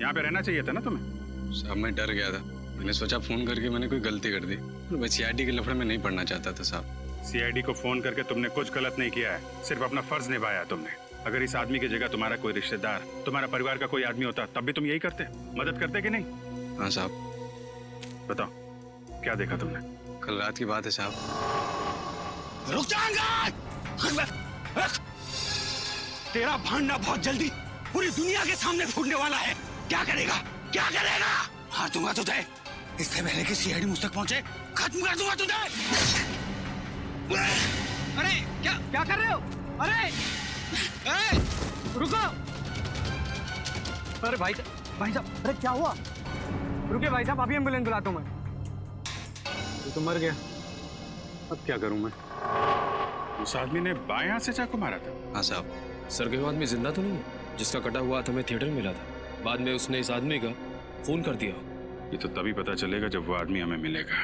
यहाँ पे रहना चाहिए था ना तुम्हें। साहब मैं डर गया था, मैंने सोचा फोन करके मैंने कोई गलती कर दी। मैं सीआईडी के लफड़े में नहीं पड़ना चाहता था साहब। सीआईडी को फोन करके तुमने कुछ गलत नहीं किया है, सिर्फ अपना फर्ज निभाया तुमने। अगर इस आदमी की जगह तुम्हारा कोई रिश्तेदार, तुम्हारा परिवार का कोई आदमी होता तब भी तुम यही करते, मदद करते कि नहीं? हाँ साहब। बताओ क्या देखा तुमने? कल रात की बात है साहब। रुक जाएंगे। तेरा भांडा बहुत जल्दी पूरी दुनिया के सामने फूटने वाला है। क्या करेगा, क्या करेगा? हाँ दूंगा तुझे, इससे पहले कि सीआईडी मुझ तक पहुंचे खत्म कर दूंगा तुझे। अरे क्या कर रहे हो? अरे रुको! अरे भाई साहब, अरे क्या हुआ? रुके भाई साहब, अभी एम्बुलेंस बुलाता हूँ मैं। तो मर गया, अब क्या करूं मैं? उस आदमी ने बाएं हाथ से चाकू मारा था। हाँ साहब। सर के आदमी जिंदा तो नहीं है जिसका कटा हुआ हाथ हमें थिएटर में मिला था? बाद में उसने इस आदमी का खून कर दिया। ये तो तभी पता चलेगा जब वो आदमी हमें मिलेगा।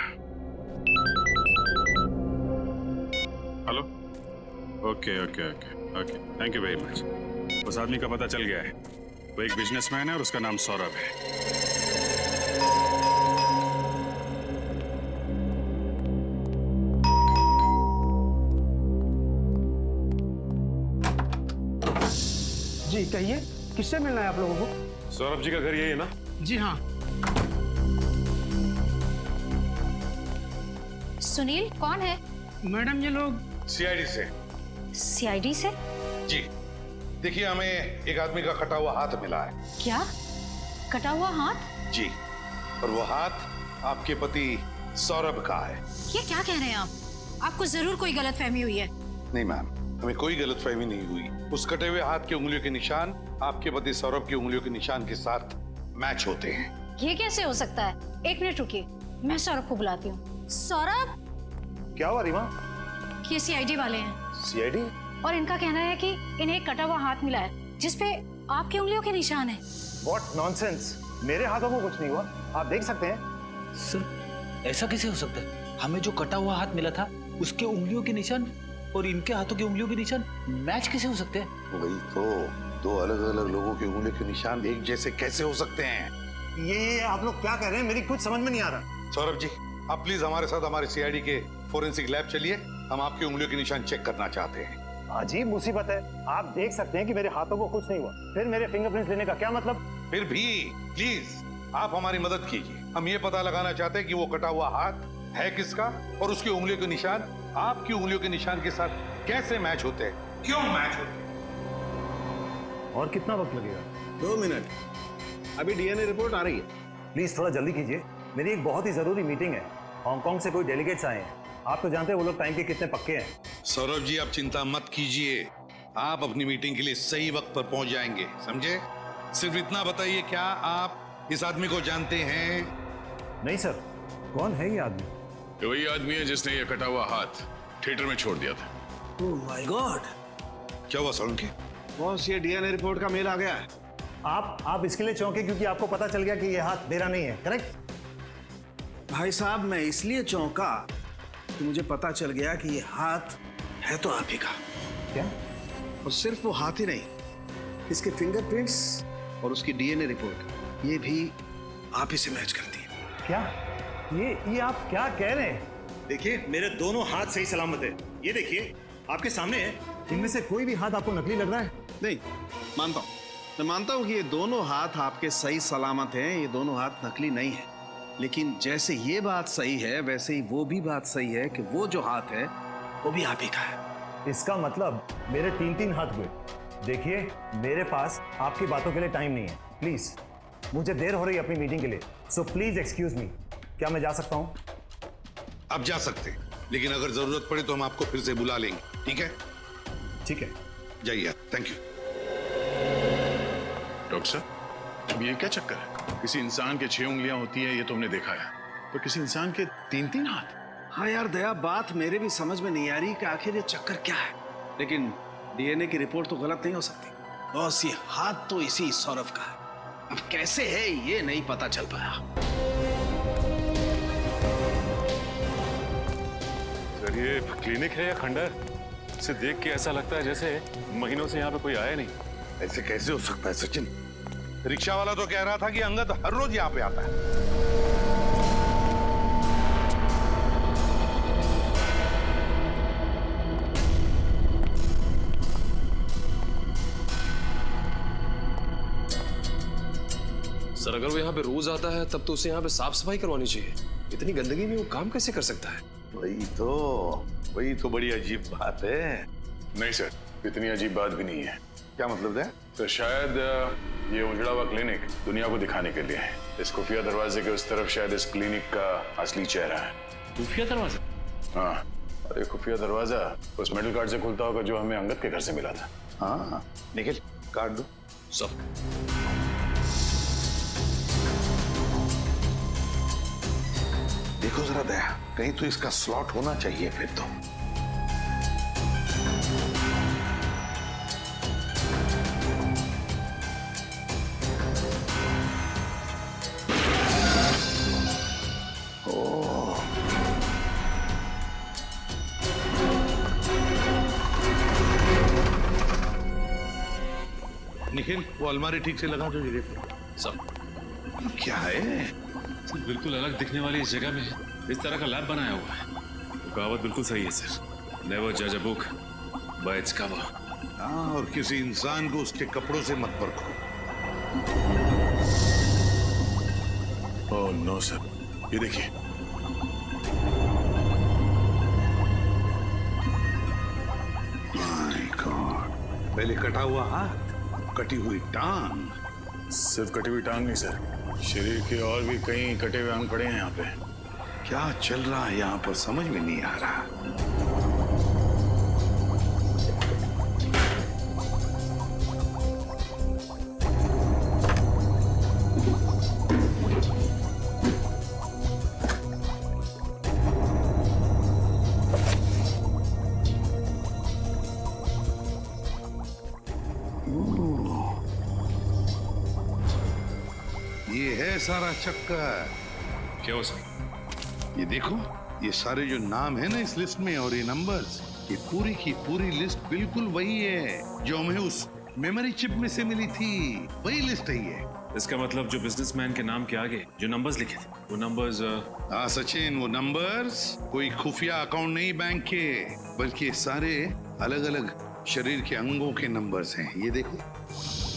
Hello, okay okay okay okay, thank you very much. उस आदमी का पता चल गया है, वो एक बिजनेसमैन है और उसका नाम सौरभ है। जी कहिए, किससे मिलना है आप लोगों को? सौरभ जी का घर यही है ना? जी हाँ। सुनील कौन है? मैडम ये लोग सीआईडी से। सीआईडी से? जी देखिए, हमें एक आदमी का कटा हुआ हाथ मिला है। क्या कटा हुआ हाथ? जी, और वो हाथ आपके पति सौरभ का है। ये क्या कह रहे हैं आप? आपको जरूर कोई गलतफहमी हुई है। नहीं मैम, हमें कोई गलतफहमी नहीं हुई। उस कटे हुए हाथ के उंगलियों के निशान आपके पति सौरभ की उंगलियों के निशान के साथ मैच होते हैं। ये कैसे हो सकता है? एक मिनट रुकिए, मैं सौरभ को बुलाती हूँ। सौरभ! क्या हुआ रीमा? ये सीआईडी वाले हैं। सीआईडी? और इनका कहना है कि इन्हें एक कटा हुआ हाथ मिला है जिसपे आपकी उंगलियों के निशान है। What nonsense! मेरे हाथों को कुछ नहीं हुआ, आप देख सकते हैं। सर ऐसा कैसे हो सकता है? हमें जो कटा हुआ हाथ मिला था उसके उंगलियों के निशान और इनके हाथों की उंगलियों के निशान मैच कैसे हो सकते हैं? वही तो, दो अलग अलग लोगों की उंगलियों के निशान एक जैसे कैसे हो सकते हैं? ये आप लोग क्या कह रहे हैं? मेरी कुछ समझ में नहीं आ रहा। सौरभ जी, आप प्लीज हमारे साथ हमारे सीआईडी के फोरेंसिक लैब चलिए, हम आपकी उंगलियों के निशान चेक करना चाहते हैं। अजीब मुसीबत है, आप देख सकते हैं कि मेरे हाथों को कुछ नहीं हुआ, फिर मेरे फिंगरप्रिंट्स लेने का क्या मतलब? फिर भी प्लीज आप हमारी मदद कीजिए, हम ये पता लगाना चाहते हैं कि वो कटा हुआ हाथ है किसका और उसकी उंगलियों के निशान आपकी उंगलियों के निशान के साथ कैसे मैच होते हैं, क्यों मैच होते हैं। और कितना वक्त लगेगा? 2 मिनट, अभी डीएनए रिपोर्ट आ रही है। प्लीज थोड़ा जल्दी कीजिए, मेरी एक बहुत ही जरूरी मीटिंग है। हांगकांग से कोई डेलीगेट्स आए हैं, आप तो जानते हैं वो लोग टाइम के कितने पक्के हैं। सौरभ जी, आप चिंता मत कीजिए, आप अपनी मीटिंग के लिए सही वक्त पर पहुंच जाएंगे, समझे? सिर्फ इतना बताइए, क्या आप इस आदमी को जानते हैं? नहीं सर, कौन है ये आदमी? ये वही आदमी है जिसने ये कटा हुआ हाथ थिएटर में छोड़ दिया था। Oh my God! क्या हुआ सोलंकी? बॉस, ये डीएनए रिपोर्ट का मेल आ गया है। आप इसके लिए चौंके क्योंकि आपको पता चल गया कि ये हाथ मेरा नहीं है, करेक्ट? भाई साहब, मैं इसलिए चौंका कि मुझे पता चल गया कि ये हाथ है तो आप ही का। क्या? और सिर्फ वो हाथ ही नहीं, इसके फिंगरप्रिंट्स और उसकी डीएनए रिपोर्ट, ये भी आप ही से मैच करती है। क्या? ये आप क्या कह रहे हैं? देखिए, मेरे दोनों हाथ सही सलामत है, ये देखिए आपके सामने है। इनमें से कोई भी हाथ आपको नकली लग रहा है? नहीं, मानता हूं, मैं मानता हूं कि ये दोनों हाथ आपके सही सलामत हैं, ये दोनों हाथ नकली नहीं है। लेकिन जैसे ये बात सही है, वैसे ही वो भी बात सही है कि वो जो हाथ है वो भी आप ही का है। इसका मतलब मेरे 3 हाथ हुए। देखिए, मेरे पास आपकी बातों के लिए टाइम नहीं है, प्लीज। मुझे देर हो रही है अपनी मीटिंग के लिए, सो प्लीज एक्सक्यूज मी। क्या मैं जा सकता हूं? आप जा सकते हैं, लेकिन अगर जरूरत पड़े तो हम आपको फिर से बुला लेंगे, ठीक है? ठीक है, जाइए, थैंक यू। डॉक्टर साहब, अब ये क्या चक्कर है? किसी इंसान के 6 उंगलियां होती है, ये तो हमने देखा है, तो किसी इंसान के 3 हाथ? हाँ यार दया, बात मेरे भी समझ में नहीं आ रही कि आखिर ये चक्कर क्या है। लेकिन डीएनए की रिपोर्ट तो गलत नहीं हो सकती। बॉस, ये हाथ तो इसी सौरभ का है, अब कैसे है ये नहीं पता चल पाया। सर, ये क्लिनिक है या खंडर? इसे देख के ऐसा लगता है जैसे महीनों से यहाँ पे कोई आया नहीं। ऐसे कैसे हो सकता है सचिन? रिक्शा वाला तो कह रहा था कि अंगद हर रोज यहाँ पे आता है। सर, अगर वो यहाँ पे रोज आता है तब तो उसे यहाँ पे साफ सफाई करवानी चाहिए। इतनी गंदगी में वो काम कैसे कर सकता है? वही तो बड़ी अजीब बात है। नहीं सर, इतनी अजीब बात भी नहीं है। क्या मतलब है? तो शायद ये उजड़ा हुआ क्लिनिक दुनिया को दिखाने के लिए है। इस खुफिया दरवाजे के उस तरफ शायद इस क्लिनिक का असली चेहरा है। खुफिया दरवाजा? हाँ, अरे खुफिया दरवाजा उस मेटल कार्ड से खुलता होगा जो हमें अंगद के घर से मिला था। हाँ निखिल कार्ड दो। सब देखो जरा दया, कहीं तो इसका स्लॉट होना चाहिए फिर तो। निखिल वो अलमारी ठीक से लगा दो जगह पे। सब क्या है? सर बिल्कुल अलग दिखने वाली इस जगह में इस तरह का लैब बनाया हुआ है। वो कहावत बिल्कुल सही है सर, नेवर जज a book by its cover. हाँ, और किसी इंसान को उसके कपड़ों से मत परखो। ओह नो सर, ये देखिए। माय गॉड, पहले कटा हुआ हाथ, कटी हुई टांग। सिर्फ कटी हुई टांग नहीं सर, शरीर के और भी कई कटे हुए अंग पड़े हैं यहाँ पे। क्या चल रहा है यहाँ पर समझ में नहीं आ रहा। ये है सारा चक्कर। क्या हो सर? ये देखो, ये सारे जो नाम है ना इस लिस्ट में और ये नंबर्स, ये पूरी की पूरी लिस्ट बिल्कुल वही है जो हमें उस मेमोरी चिप में से मिली थी। वही लिस्ट है ये। इसका मतलब जो बिजनेसमैन के नाम के आगे जो नंबर्स लिखे थे वो नंबर्स। हाँ सचिन, वो नंबर्स कोई खुफिया अकाउंट नहीं बैंक के, बल्कि ये सारे अलग अलग शरीर के अंगों के नंबर्स हैं। ये देखो,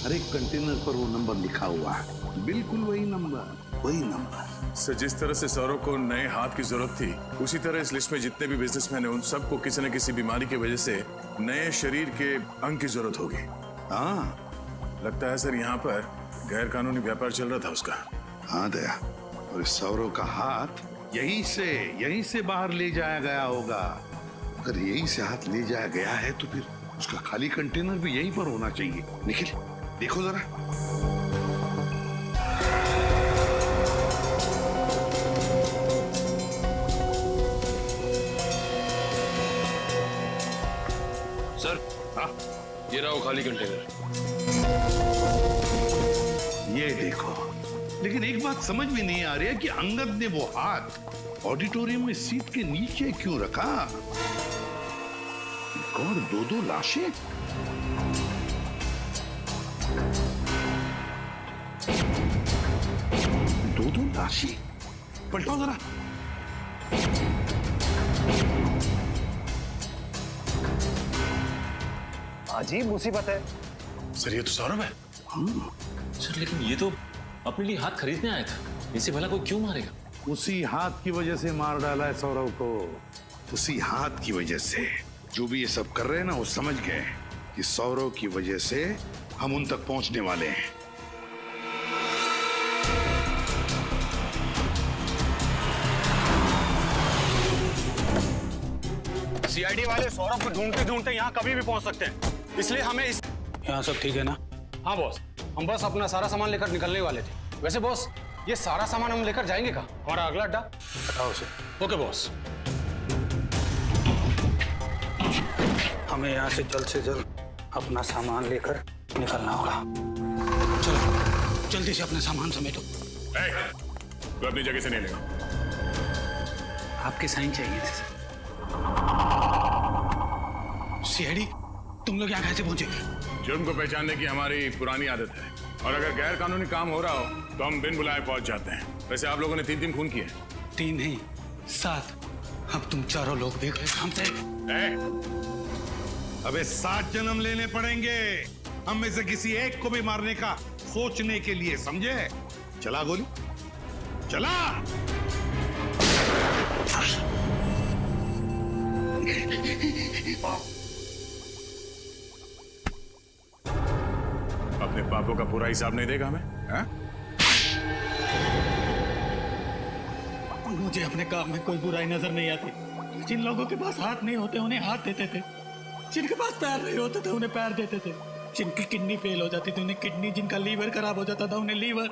हर एक कंटेनर पर वो नंबर लिखा हुआ है, बिल्कुल वही नंबर, वही नंबर। सर जिस तरह से सौरव को नए हाथ की जरूरत थी, उसी तरह इस लिस्ट में जितने भी बिजनेसमैन हैं उन सबको किसी न किसी बीमारी की वजह से नए शरीर के अंग की जरूरत होगी। हाँ लगता है सर यहाँ पर गैर कानूनी व्यापार चल रहा था उसका। हाँ दया, और इस सौरव का हाथ यहीं से बाहर ले जाया गया होगा। अगर यहीं से हाथ ले जाया गया है तो फिर उसका खाली कंटेनर भी यहीं पर होना चाहिए। निखिल देखो जरा। सर हाँ, ये रहा वो खाली कंटेनर। ये देखो, लेकिन एक बात समझ में नहीं आ रही है कि अंगद ने वो हाथ ऑडिटोरियम में सीट के नीचे क्यों रखा? और दो लाशें। दो लाशें, पलटो जरा। अजीब मुसीबत है सर। ये तो सौरभ है। सर लेकिन ये तो अपने लिए हाथ खरीदने आया था, इसे भला कोई क्यों मारेगा? उसी हाथ की वजह से मार डाला है सौरव को, उसी हाथ की वजह से। जो भी ये सब कर रहे हैं ना, वो समझ गए कि सौरव की वजह से हम उन तक पहुंचने वाले हैं। सीआईडी वाले सौरभ को ढूंढते ढूंढते यहाँ कभी भी पहुंच सकते हैं, इसलिए हमें इस। यहाँ सब ठीक है ना? हाँ बॉस, हम बस अपना सारा सामान लेकर निकलने वाले थे। वैसे बॉस, ये सारा सामान हम लेकर जाएंगे कहाँ? हमारा अगला अड्डा? हटाओ उसे। Okay boss. हमें यहाँ से जल्द अपना सामान लेकर निकलना होगा। चलो जल्दी से अपना सामान समेटो। तो अपनी जगह से नहीं लेगा। आपके साइन चाहिए थे। सीआईडी, तुम लोग यहाँ कैसे पहुंचे? जुर्म को पहचानने की हमारी पुरानी आदत है, और अगर गैर कानूनी काम हो रहा हो तो हम बिन बुलाए पहुंच जाते हैं। वैसे आप लोगों ने 3 खून किए। 3 नहीं 7। अब तुम चारों लोग देख रहे हमसे। अबे 7 जन्म लेने पड़ेंगे हम में से किसी एक को भी मारने का सोचने के लिए, समझे? चला गोली, चला। अपने पापों का पूरा हिसाब नहीं देगा हमें? हा? मुझे अपने काम में कोई बुराई नजर नहीं आती। जिन लोगों के पास हाथ नहीं होते उन्हें हाथ देते थे, जिनके पास पैर नहीं होते थे उन्हें पैर देते थे, जिनकी किडनी फेल हो जाती थी उन्हें किडनी, जिनका लीवर खराब हो जाता था उन्हें लीवर।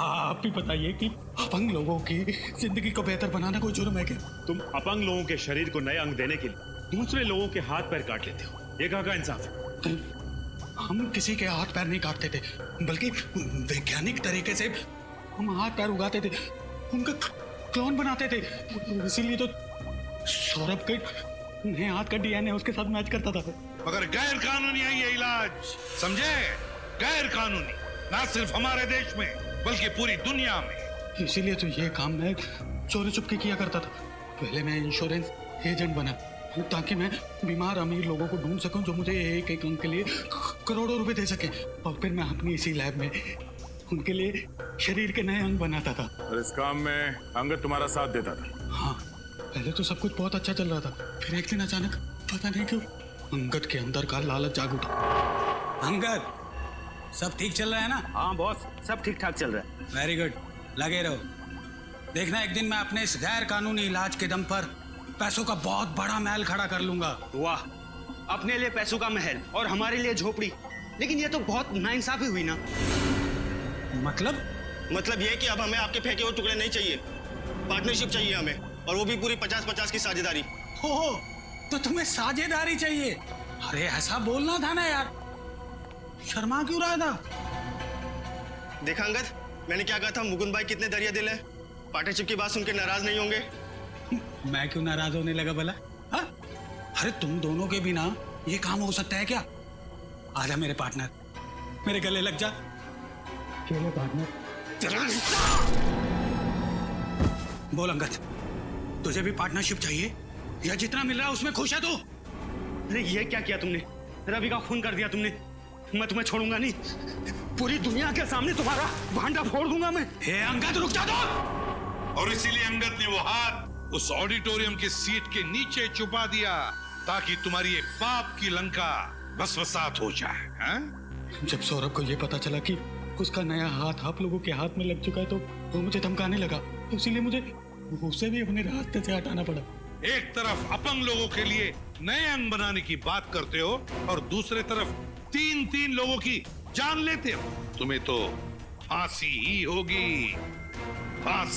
आप भी बताइए कि अपंग लोगों की जिंदगी को बेहतर बनाना कोई जुर्म है क्या? तुम अपंग लोगों के शरीर को नए अंग देने के लिए दूसरे लोगों के हाथ पैर काट लेते हो, ये कहाँ का इंसाफ है? हम किसी के हाथ पैर नहीं काटते थे, बल्कि वैज्ञानिक तरीके से हम हाथ पैर उगाते थे, उनका क्लोन बनाते थे। इसीलिए तो सौरभ के नए हाथ का डीएनए उसके साथ मैच करता था। मगर गैर कानूनी है ये इलाज, समझे? गैर कानूनी, ना सिर्फ हमारे देश में बल्कि पूरी दुनिया में। इसीलिए तो ये काम मैं चोरी चुपके किया करता था। पहले मैं इंश्योरेंस एजेंट बना ताकि मैं बीमार अमीर लोगों को ढूंढ सकूं जो मुझे एक एक अंक के लिए करोड़ों रुपए दे सके, और फिर मैं अपनी इसी लैब में उनके लिए शरीर के नए अंग बनाता था। और इस काम में अंगद तुम्हारा साथ देता था? हाँ, पहले तो सब कुछ बहुत अच्छा चल रहा था, फिर एक दिन अचानक पता नहीं क्यों अंगद के अंदर का लालच जाग उठा। अंगद, सब ठीक चल रहा है ना? हाँ बॉस, सब ठीक ठाक चल रहा है। वेरी गुड, लगे रहो। देखना एक दिन मैं अपने इस गैर कानूनी इलाज के दम पर पैसों का बहुत बड़ा महल खड़ा कर लूंगा। वाह, अपने लिए पैसों का महल और हमारे लिए झोपड़ी, लेकिन ये तो बहुत नाइंसाफी हुई ना। मतलब ये कि अब हमें आपके फेंके हुए टुकड़े नहीं चाहिए, पार्टनरशिप चाहिए हमें, और वो भी पूरी 50-50 की साझेदारी। हो, तो तुम्हें साझेदारी चाहिए? अरे ऐसा बोलना था ना यार, शर्मा क्यों रहा था? देखा अंगद, मैंने क्या कहा था, मुकुंद भाई कितने दरिया दिल है। पार्टनरशिप की बात सुनकर नाराज नहीं होंगे? मैं क्यों नाराज होने लगा भला? हाँ? अरे तुम दोनों के बिना ये काम हो सकता है क्या? आजा मेरे पार्टनर, मेरे गले लग जा। चलो पार्टनर। बोल अंगद, तुझे भी पार्टनरशिप चाहिए या जितना मिल रहा है उसमें खुश है तू? अरे ये क्या किया तुमने? रवि का खून कर दिया तुमने। मैं तुम्हें छोड़ूंगा नहीं, पूरी दुनिया के सामने तुम्हारा भांडा फोड़ दूंगा मैं। हे अंगद, रुक जा दो। और इसीलिए अंगद ने वो हाथ उस ऑडिटोरियम के सीट के नीचे छुपा दिया ताकि तुम्हारी ये पाप की लंका भस्मसात हो जाए। हा? जब सौरभ को ये पता चला कि उसका नया हाथ आप लोगों के हाथ में लग चुका है तो वो मुझे धमकाने लगा, तो इसीलिए मुझे उसे भी अपने रास्ते से हटाना पड़ा। एक तरफ अपंग लोगों के लिए नए अंग बनाने की बात करते हो और दूसरे तरफ 3-3 लोगों की जान लेते हो। तुम्हें तो फांसी ही होगी, फांसी।